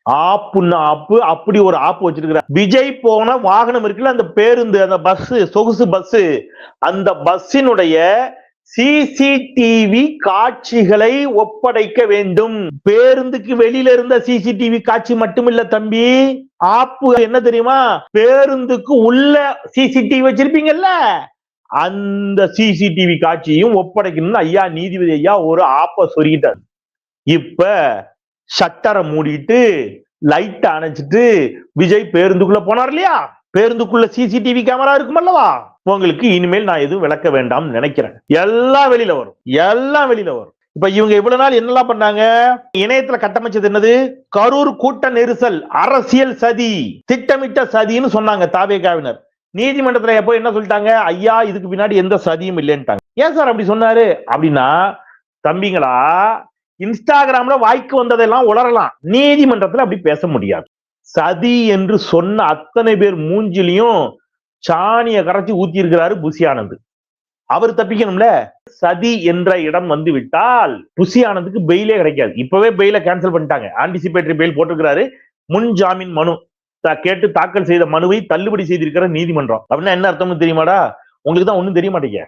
ஆப்புன்னு ஆப்பு, அப்படி ஒரு ஆப்பு வச்சிருக்கிறார். விஜய் போன வாகனம் இருக்குல்ல, அந்த பேருந்து, அந்த பஸ், சொகுசு பஸ், அந்த பஸ்ஸினுடைய சிசிடிவி காட்சிகளை ஒப்படைக்க வேண்டும். பேருந்துக்கு வெளியில இருந்த சிசிடிவி காட்சி மட்டும் இல்ல தம்பி, ஆப்பு என்ன தெரியுமா, பேருந்துக்கு உள்ள சிசிடிவி வச்சிருப்பீங்கல்ல, அந்த சிசிடிவி காட்சியும் ஒப்படைக்கணும்னு ஐயா நீதிபதி ஐயா ஒரு ஆப்ப சொல்லிட்டார். இப்ப ஷட்டரை மூடிட்டு லைட் அணைச்சிட்டு விஜய் பேருந்துக்குள்ள போனார் இல்லையா, பேருந்துக்குள்ள சிசிடிவி கேமரா இருக்கும் அல்லவா, உங்களுக்கு இனிமேல் நான் எதுவும் விளக்க வேண்டாம் நினைக்கிறேன். எல்லாம் வெளியில வரும், எல்லாம் வெளியில வரும். இப்ப இவங்க இவ்வளவு நாள் என்னெல்லாம் பண்ணாங்க, இணையத்துல கட்டமைச்சது என்னது, கரூர் கூட்ட நெரிசல் அரசியல் சதி, திட்டமிட்ட சதின்னு சொன்னாங்க தாவேகாவினர். நீதிமன்றத்துல எப்போ என்ன சொல்லிட்டாங்க, ஐயா இதுக்கு பின்னாடி எந்த சதியும் இல்லைன்ட்டாங்க. ஏன் சார் அப்படி சொன்னாரு அப்படின்னா, தம்பிங்களா இன்ஸ்டாகிராம்ல வாய்க்கு வந்ததெல்லாம் உளரலாம், நீதிமன்றத்துல அப்படி பேச முடியாது. சதி என்று சொன்ன அத்தனை பேர் மூஞ்சிலையும் சாணிய கரைச்சி ஊத்தி இருக்கிறாரு புசி ஆனந்த். அவர் தப்பிக்கணும்ல. சதி என்ற இடம் வந்து விட்டால் புசி ஆனந்துக்கு பெயிலே கிடைக்காது. இப்பவே பெயில கேன்சல் பண்ணிட்டாங்க, ஆன்டிசிபேட்டரி பெயில் போட்டிருக்கிறாரு. முன் ஜாமீன் மனு கேட்டு தாக்கல் செய்த மனுவை தள்ளுபடி செய்திருக்கிற நீதிமன்றம். அப்படின்னா என்ன அர்த்தம்னு தெரியுமாடா, உங்களுக்கு தான் ஒண்ணும் தெரிய மாட்டேங்க.